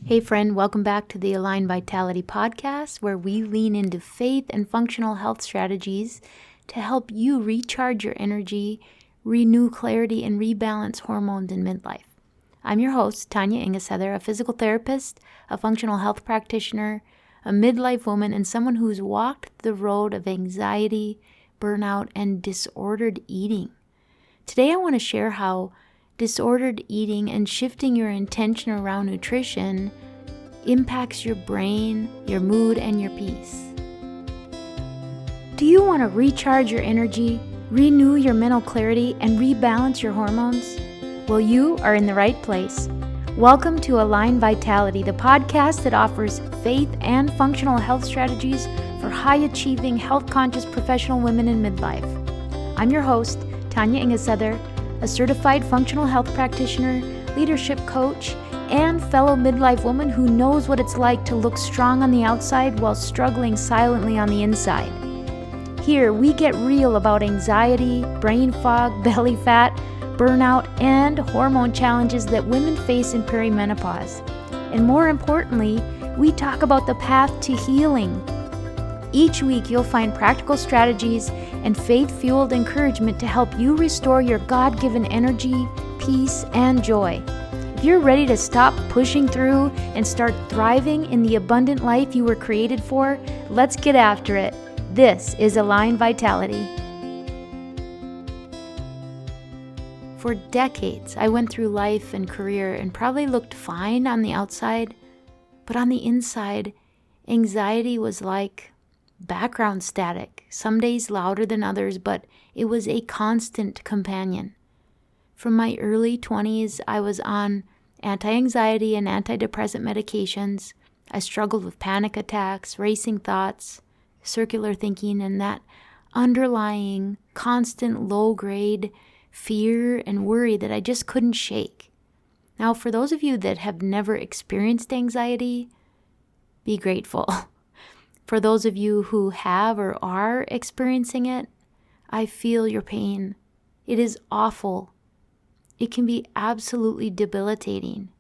Hey friend, welcome back to the Align Vitality podcast, where we lean into faith and functional health strategies to help you recharge your energy, renew clarity, and rebalance hormones in midlife. I'm your host, Tanya, a physical therapist, a functional health practitioner, a midlife woman, and someone who's walked the road of anxiety, burnout, and disordered eating. Today I want to share how disordered eating and shifting your intention around nutrition impacts your brain, your mood, and your peace. Do you want to recharge your energy, renew your mental clarity, and rebalance your hormones? Well, you are in the right place. Welcome to Align Vitality, the podcast that offers faith and functional health strategies for high-achieving, health-conscious professional women in midlife. I'm your host, Tanya, a certified functional health practitioner, leadership coach, and fellow midlife woman who knows what it's like to look strong on the outside while struggling silently on the inside. Here, we get real about anxiety, brain fog, belly fat, burnout, and hormone challenges that women face in perimenopause. And more importantly, we talk about the path to healing. Each week, you'll find practical strategies and faith-fueled encouragement to help you restore your God-given energy, peace, and joy. If you're ready to stop pushing through and start thriving in the abundant life you were created for, let's get after it. This is Align Vitality. For decades, I went through life and career and probably looked fine on the outside, but on the inside, anxiety was like background static, some days louder than others, but it was a constant companion. From my early 20s, I was on anti-anxiety and antidepressant medications. I struggled with panic attacks, racing thoughts, circular thinking, and that underlying constant low-grade fear and worry that I just couldn't shake. Now, for those of you that have never experienced anxiety, be grateful. For those of you who have or are experiencing it, I feel your pain. It is awful. It can be absolutely debilitating.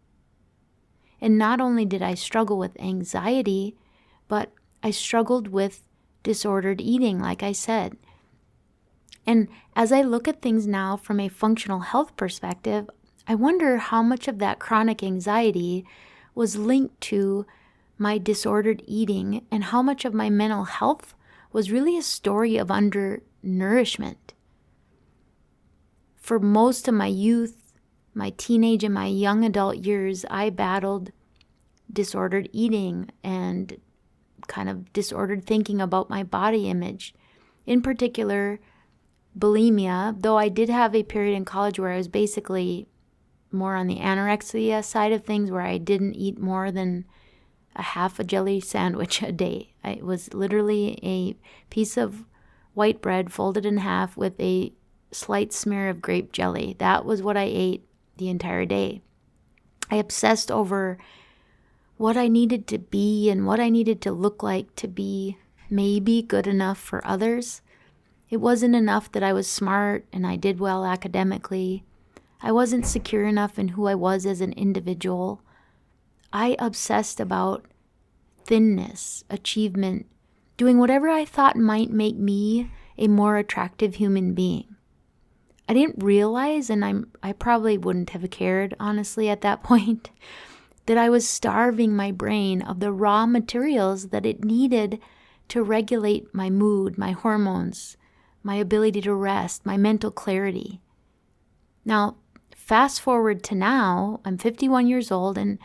And not only did I struggle with anxiety, but I struggled with disordered eating, like I said. And as I look at things now from a functional health perspective, I wonder how much of that chronic anxiety was linked to my disordered eating, and how much of my mental health was really a story of undernourishment. For most of my youth, my teenage and my young adult years, I battled disordered eating and kind of disordered thinking about my body image. In particular, bulimia, though I did have a period in college where I was basically more on the anorexia side of things, where I didn't eat more than a half a jelly sandwich a day. It was literally a piece of white bread folded in half with a slight smear of grape jelly. That was what I ate the entire day. I obsessed over what I needed to be and what I needed to look like to be maybe good enough for others. It wasn't enough that I was smart and I did well academically. I wasn't secure enough in who I was as an individual. I obsessed about thinness, achievement, doing whatever I thought might make me a more attractive human being. I didn't realize, and I probably wouldn't have cared, honestly, at that point, that I was starving my brain of the raw materials that it needed to regulate my mood, my hormones, my ability to rest, my mental clarity. Now, fast forward to now, I'm 51 years old, and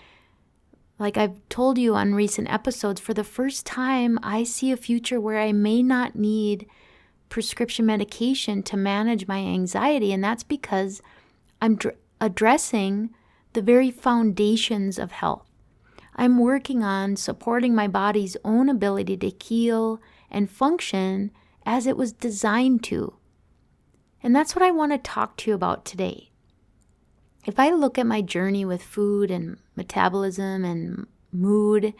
like I've told you on recent episodes, for the first time, I see a future where I may not need prescription medication to manage my anxiety, and that's because I'm addressing the very foundations of health. I'm working on supporting my body's own ability to heal and function as it was designed to. And that's what I want to talk to you about today. If I look at my journey with food and metabolism and mood,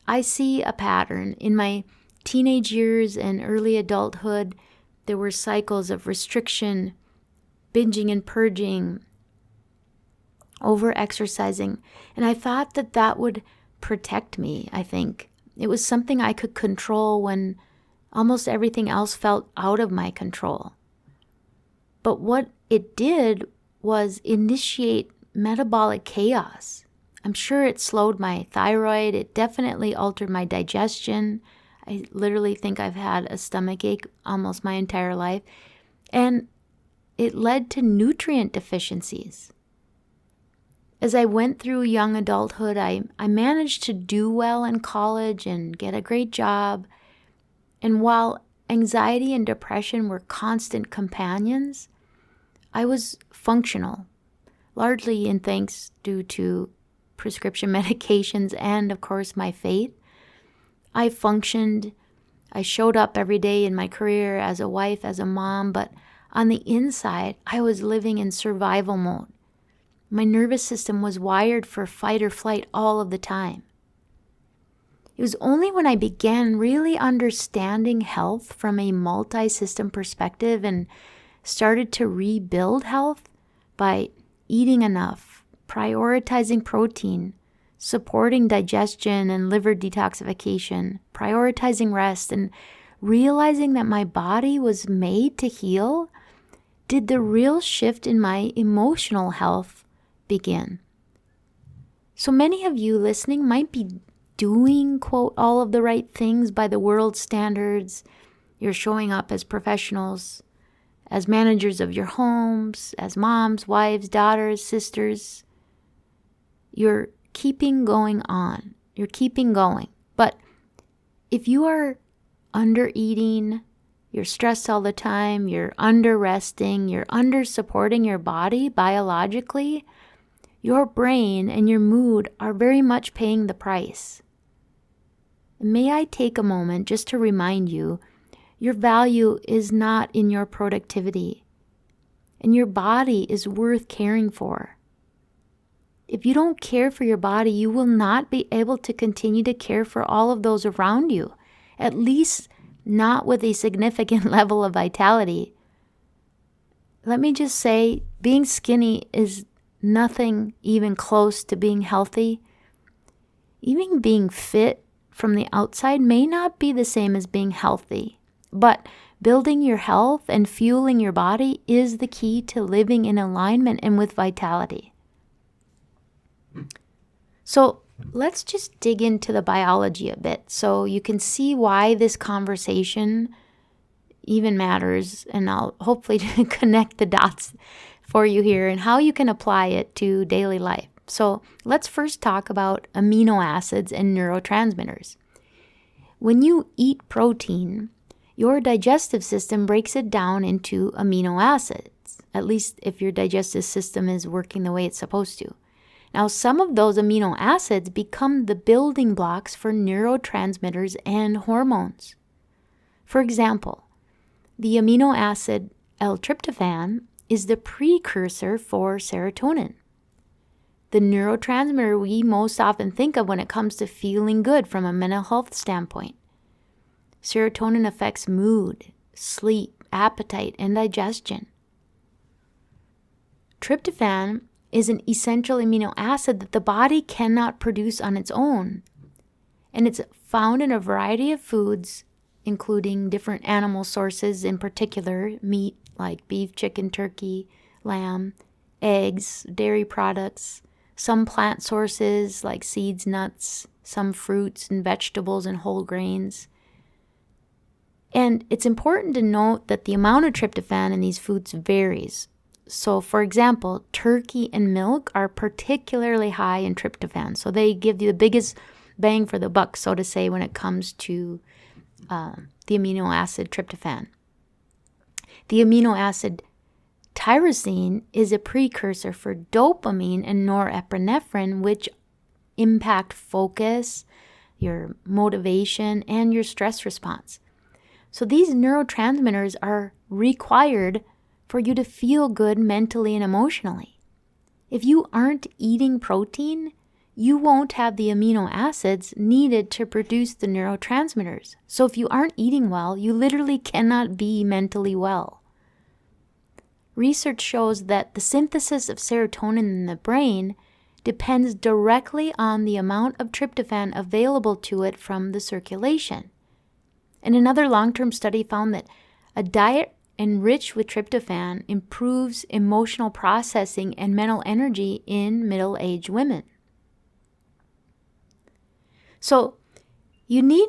I see a pattern. In my teenage years and early adulthood, there were cycles of restriction, binging and purging, over-exercising. And I thought that that would protect me, I think. It was something I could control when almost everything else felt out of my control. But what it did was initiate metabolic chaos. I'm sure it slowed my thyroid. It definitely altered my digestion. I literally think I've had a stomach ache almost my entire life. And it led to nutrient deficiencies. As I went through young adulthood, I managed to do well in college and get a great job. And while anxiety and depression were constant companions, I was functional, largely in thanks due to prescription medications and, of course, my faith. I functioned. I showed up every day in my career as a wife, as a mom, but on the inside, I was living in survival mode. My nervous system was wired for fight or flight all of the time. It was only when I began really understanding health from a multi-system perspective and started to rebuild health by eating enough, prioritizing protein, supporting digestion and liver detoxification, prioritizing rest, and realizing that my body was made to heal, did the real shift in my emotional health begin. So many of you listening might be doing, quote, all of the right things by the world's standards. You're showing up as professionals, as managers of your homes, as moms, wives, daughters, sisters. You're keeping going on. You're keeping going. But if you are under eating, you're stressed all the time, you're under resting, you're under supporting your body biologically, your brain and your mood are very much paying the price. May I take a moment just to remind you, your value is not in your productivity, and your body is worth caring for. If you don't care for your body, you will not be able to continue to care for all of those around you, at least not with a significant level of vitality. Let me just say, being skinny is nothing even close to being healthy. Even being fit from the outside may not be the same as being healthy, but building your health and fueling your body is the key to living in alignment and with vitality. So let's just dig into the biology a bit so you can see why this conversation even matters, and I'll hopefully connect the dots for you here and how you can apply it to daily life. So let's first talk about amino acids and neurotransmitters. When you eat protein, your digestive system breaks it down into amino acids, at least if your digestive system is working the way it's supposed to. Now, some of those amino acids become the building blocks for neurotransmitters and hormones. For example, the amino acid L-tryptophan is the precursor for serotonin, the neurotransmitter we most often think of when it comes to feeling good from a mental health standpoint. Serotonin affects mood, sleep, appetite, and digestion. Tryptophan is an essential amino acid that the body cannot produce on its own, and it's found in a variety of foods, including different animal sources, in particular meat like beef, chicken, turkey, lamb, eggs, dairy products, some plant sources like seeds, nuts, some fruits and vegetables and whole grains. And it's important to note that the amount of tryptophan in these foods varies. So, for example, turkey and milk are particularly high in tryptophan. So they give you the biggest bang for the buck, so to say, when it comes to the amino acid tryptophan. The amino acid tyrosine is a precursor for dopamine and norepinephrine, which impact focus, your motivation, and your stress response. So these neurotransmitters are required for you to feel good mentally and emotionally. If you aren't eating protein, you won't have the amino acids needed to produce the neurotransmitters. So if you aren't eating well, you literally cannot be mentally well. research shows that the synthesis of serotonin in the brain depends directly on the amount of tryptophan available to it from the circulation. And another long-term study found that a diet enriched with tryptophan improves emotional processing and mental energy in middle-aged women. So you need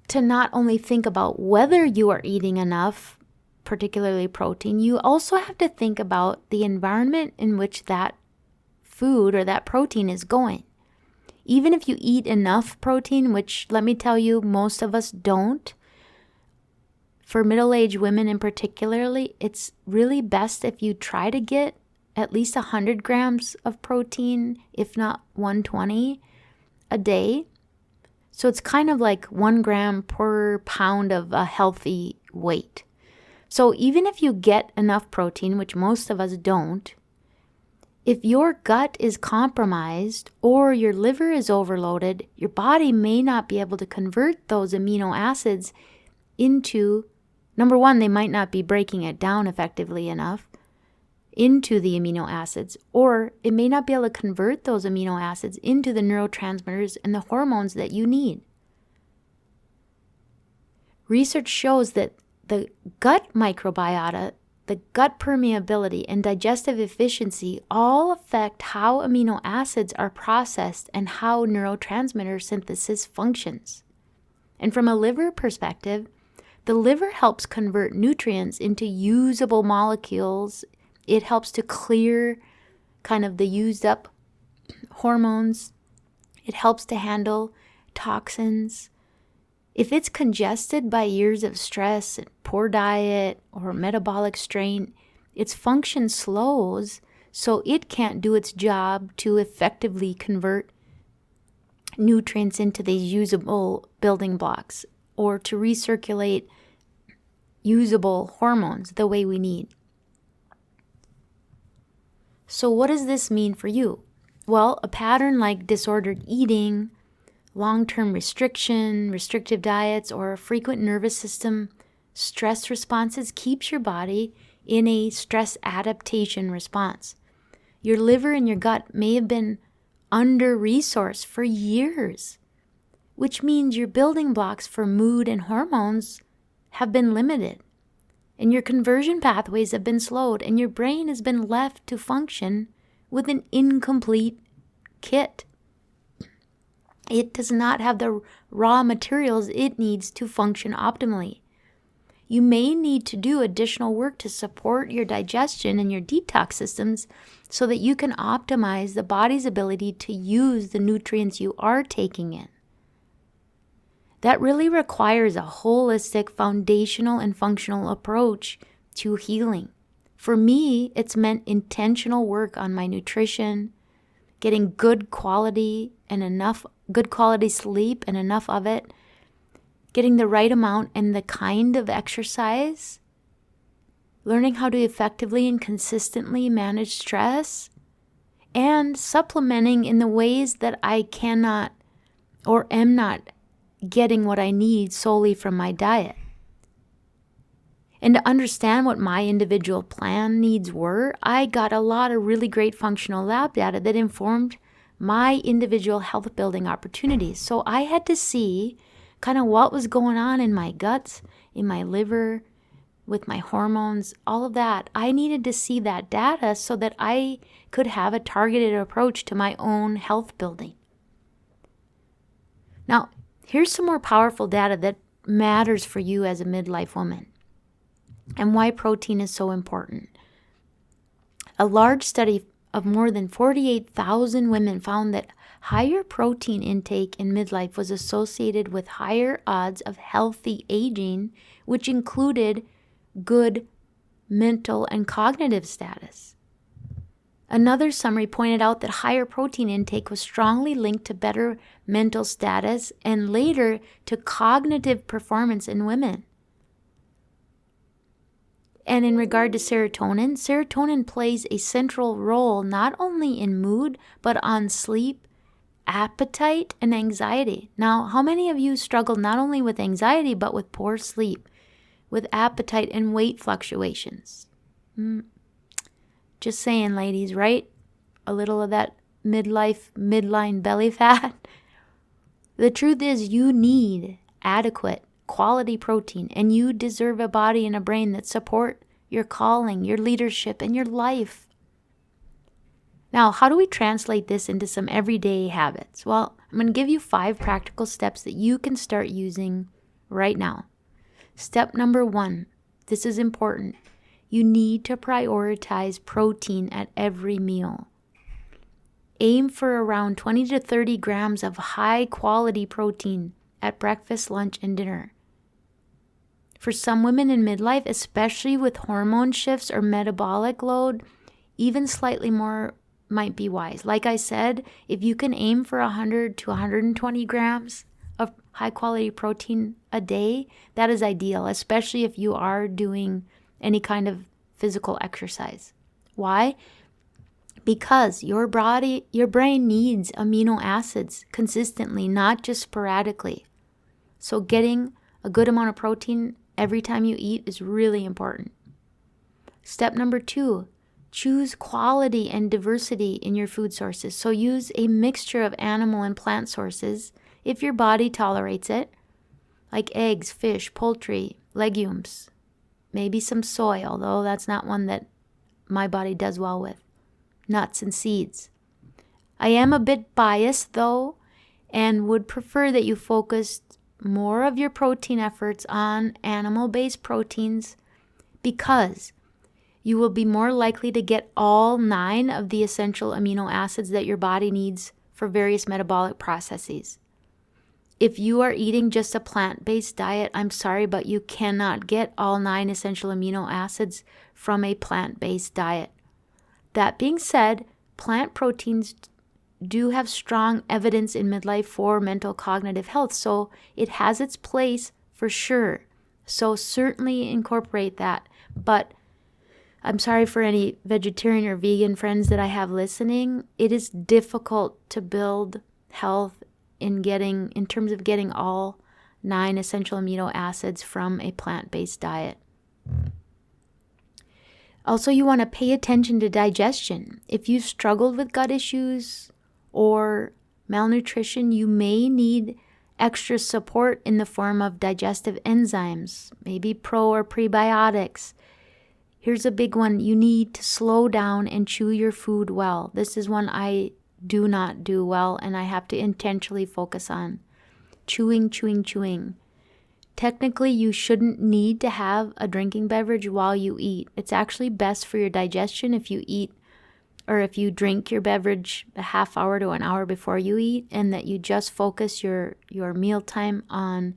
to not only think about whether you are eating enough, particularly protein, you also have to think about the environment in which that food or that protein is going. Even if you eat enough protein, which let me tell you, most of us don't, for middle-aged women in particularly, it's really best if you try to get at least 100 grams of protein, if not 120 a day. So it's kind of like 1 gram per pound of a healthy weight. So even if you get enough protein, which most of us don't, if your gut is compromised or your liver is overloaded, your body may not be able to convert those amino acids into, number one, they might not be breaking it down effectively enough into the amino acids, or it may not be able to convert those amino acids into the neurotransmitters and the hormones that you need. Research shows that the gut microbiota, the gut permeability, and digestive efficiency all affect how amino acids are processed and how neurotransmitter synthesis functions. And from a liver perspective, the liver helps convert nutrients into usable molecules. It helps to clear kind of the used up hormones. It helps to handle toxins. If it's congested by years of stress and poor diet or metabolic strain, its function slows, so it can't do its job to effectively convert nutrients into these usable building blocks or to recirculate usable hormones the way we need. So what does this mean for you? Well, a pattern like disordered eating, long-term restriction, restrictive diets, or frequent nervous system stress responses keeps your body in a stress adaptation response. Your liver and your gut may have been under-resourced for years, which means your building blocks for mood and hormones have been limited, and your conversion pathways have been slowed, and your brain has been left to function with an incomplete kit. It does not have the raw materials it needs to function optimally. You may need to do additional work to support your digestion and your detox systems so that you can optimize the body's ability to use the nutrients you are taking in. That really requires a holistic, foundational, and functional approach to healing. For me, it's meant intentional work on my nutrition, getting good quality sleep and enough of it, getting the right amount and the kind of exercise, learning how to effectively and consistently manage stress, and supplementing in the ways that I cannot or am not getting what I need solely from my diet. And to understand what my individual plan needs were, I got a lot of really great functional lab data that informed my individual health building opportunities. So I had to see kind of what was going on in my guts, in my liver, with my hormones, all of that. I needed to see that data so that I could have a targeted approach to my own health building. Now, here's some more powerful data that matters for you as a midlife woman and why protein is so important. A large study of more than 48,000 women found that higher protein intake in midlife was associated with higher odds of healthy aging, which included good mental and cognitive status. Another summary pointed out that higher protein intake was strongly linked to better mental status and later to cognitive performance in women. And in regard to serotonin, serotonin plays a central role not only in mood, but on sleep, appetite, and anxiety. Now, how many of you struggle not only with anxiety, but with poor sleep, with appetite and weight fluctuations? Just saying, ladies, right? A little of that midline belly fat. The truth is you need adequate quality protein, and you deserve a body and a brain that support your calling, your leadership, and your life. Now, how do we translate this into some everyday habits? Well, I'm going to give you 5 practical steps that you can start using right now. Step number 1, this is important. You need to prioritize protein at every meal. Aim for around 20 to 30 grams of high quality protein at breakfast, lunch, and dinner. For some women in midlife, especially with hormone shifts or metabolic load, even slightly more might be wise. Like I said, if you can aim for 100 to 120 grams of high quality protein a day, that is ideal, especially if you are doing any kind of physical exercise. Why? Because your brain needs amino acids consistently, not just sporadically. So getting a good amount of protein every time you eat is really important. Step number 2, choose quality and diversity in your food sources. So use a mixture of animal and plant sources if your body tolerates it, like eggs, fish, poultry, legumes, maybe some soy, although that's not one that my body does well with, nuts and seeds. I am a bit biased though, and would prefer that you focused more of your protein efforts on animal-based proteins, because you will be more likely to get all 9 of the essential amino acids that your body needs for various metabolic processes. If you are eating just a plant-based diet, I'm sorry, but you cannot get all 9 essential amino acids from a plant-based diet. That being said, plant proteins do have strong evidence in midlife for mental cognitive health, so it has its place for sure. So certainly incorporate that. But I'm sorry for any vegetarian or vegan friends that I have listening. It is difficult to build health in terms of getting all 9 essential amino acids from a plant-based diet. Also, you want to pay attention to digestion. If you've struggled with gut issues or malnutrition, you may need extra support in the form of digestive enzymes, maybe pro or prebiotics. Here's a big one. You need to slow down and chew your food well. This is one I do not do well, and I have to intentionally focus on. Chewing. Technically, you shouldn't need to have a drinking beverage while you eat. It's actually best for your digestion if you eat, or if you drink your beverage a half hour to an hour before you eat, and that you just focus your mealtime on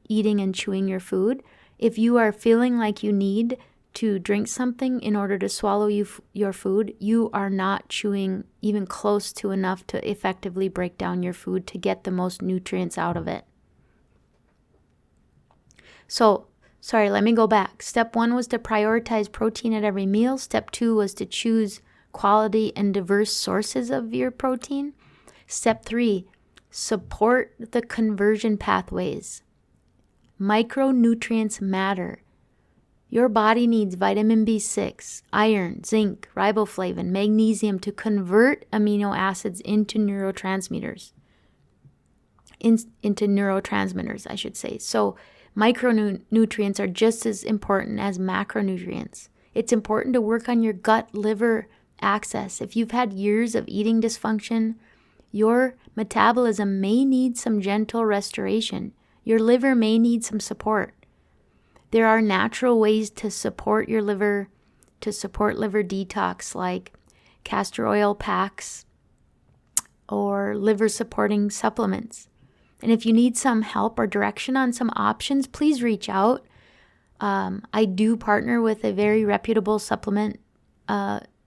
eating and chewing your food. If you are feeling like you need to drink something in order to swallow your food, you are not chewing even close to enough to effectively break down your food to get the most nutrients out of it. So, let me go back. Step 1 was to prioritize protein at every meal. Step 2 was to choose quality and diverse sources of your protein. Step 3, support the conversion pathways. Micronutrients matter. Your body needs vitamin B6, iron, zinc, riboflavin, magnesium to convert amino acids into neurotransmitters. I should say. So micronutrients are just as important as macronutrients. It's important to work on your gut-liver axis. If you've had years of eating dysfunction, your metabolism may need some gentle restoration. Your liver may need some support. There are natural ways to support your liver, to support liver detox, like castor oil packs or liver supporting supplements. And if you need some help or direction on some options, please reach out. I do partner with a very reputable supplement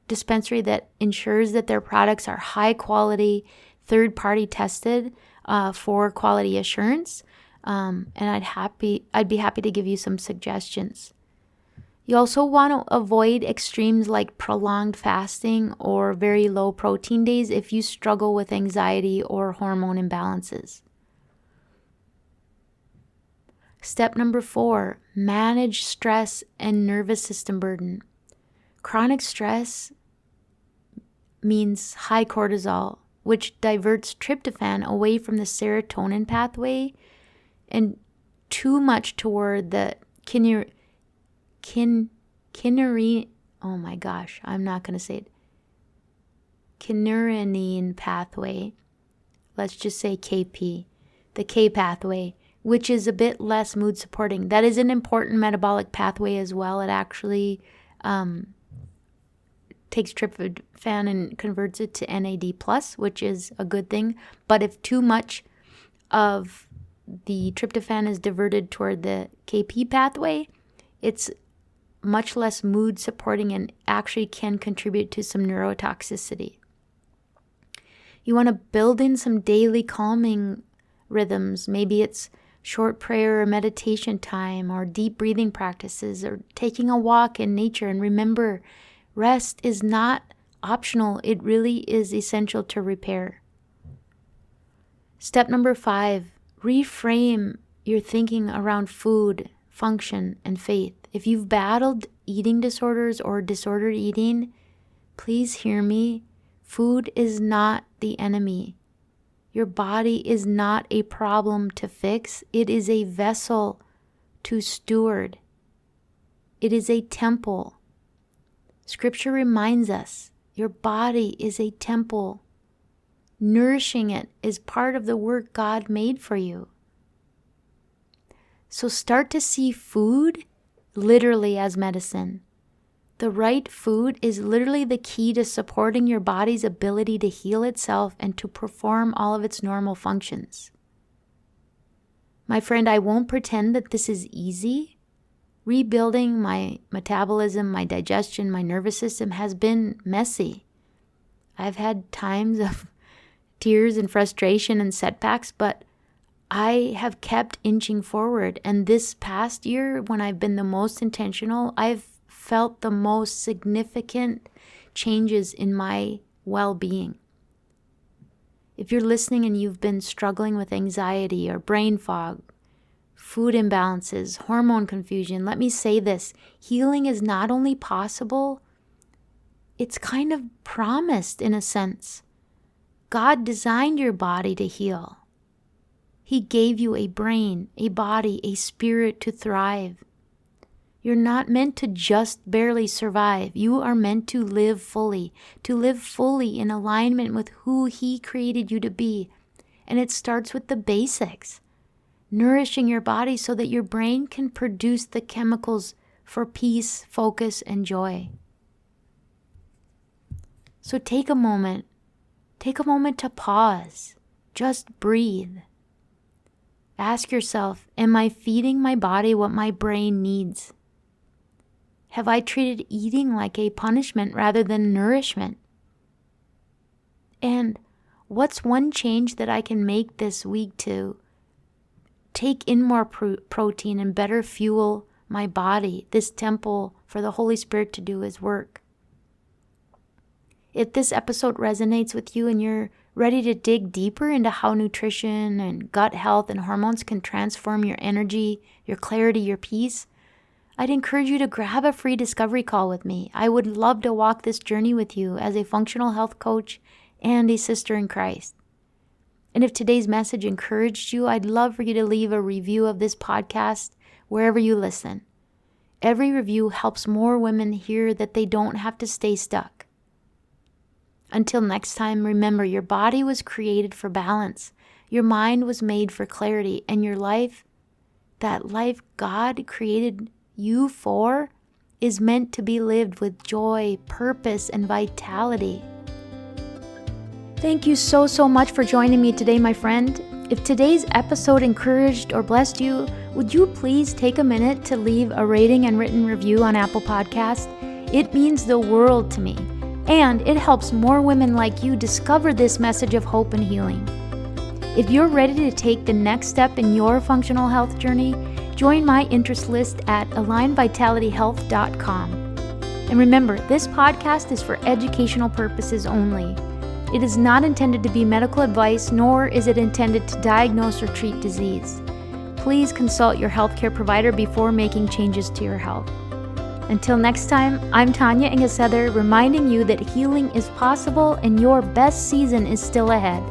dispensary that ensures that their products are high quality, third-party tested for quality assurance. And I'd be happy to give you some suggestions. You also want to avoid extremes like prolonged fasting or very low protein days if you struggle with anxiety or hormone imbalances. Step number 4, manage stress and nervous system burden. Chronic stress means high cortisol, which diverts tryptophan away from the serotonin pathway and too much toward the kynurenine pathway. Let's just say KP, the K pathway, which is a bit less mood supporting. That is an important metabolic pathway as well. It actually takes tryptophan and converts it to NAD+, which is a good thing. But if too much of the tryptophan is diverted toward the KP pathway, it's much less mood supporting and actually can contribute to some neurotoxicity. You want to build in some daily calming rhythms. Maybe it's short prayer or meditation time, or deep breathing practices, or taking a walk in nature. And remember, rest is not optional. It really is essential to repair. Step number 5, reframe your thinking around food, function, and faith. If you've battled eating disorders or disordered eating, please hear me. Food is not the enemy. Your body is not a problem to fix. It is a vessel to steward. It is a temple. Scripture reminds us your body is a temple. Nourishing it is part of the work God made for you. So start to see food literally as medicine. The right food is literally the key to supporting your body's ability to heal itself and to perform all of its normal functions. My friend, I won't pretend that this is easy. Rebuilding my metabolism, my digestion, my nervous system has been messy. I've had times of tears and frustration and setbacks, but I have kept inching forward. And this past year, when I've been the most intentional, I've felt the most significant changes in my well-being. If you're listening and you've been struggling with anxiety or brain fog, food imbalances, hormone confusion, let me say this: healing is not only possible, it's kind of promised in a sense. God designed your body to heal. He gave you a brain, a body, a spirit to thrive. You're not meant to just barely survive. You are meant to live fully in alignment with who He created you to be. And it starts with the basics. Nourishing your body so that your brain can produce the chemicals for peace, focus, and joy. So take a moment to pause. Just breathe. Ask yourself, am I feeding my body what my brain needs? Have I treated eating like a punishment rather than nourishment? And what's one change that I can make this week to take in more protein and better fuel my body, this temple for the Holy Spirit to do His work? If this episode resonates with you and you're ready to dig deeper into how nutrition and gut health and hormones can transform your energy, your clarity, your peace, I'd encourage you to grab a free discovery call with me. I would love to walk this journey with you as a functional health coach and a sister in Christ. And if today's message encouraged you, I'd love for you to leave a review of this podcast wherever you listen. Every review helps more women hear that they don't have to stay stuck. Until next time, remember, your body was created for balance. Your mind was made for clarity. And your life, that life God created you for, is meant to be lived with joy, purpose, and vitality. Thank you so much for joining me today, my friend. If today's episode encouraged or blessed you, would you please take a minute to leave a rating and written review on Apple Podcasts? It means the world to me, and it helps more women like you discover this message of hope and healing. If you're ready to take the next step in your functional health journey, join my interest list at alignvitalityhealth.com. And remember, this podcast is for educational purposes only. It is not intended to be medical advice, nor is it intended to diagnose or treat disease. Please consult your healthcare provider before making changes to your health. Until next time, I'm Tanya Ingesether, reminding you that healing is possible and your best season is still ahead.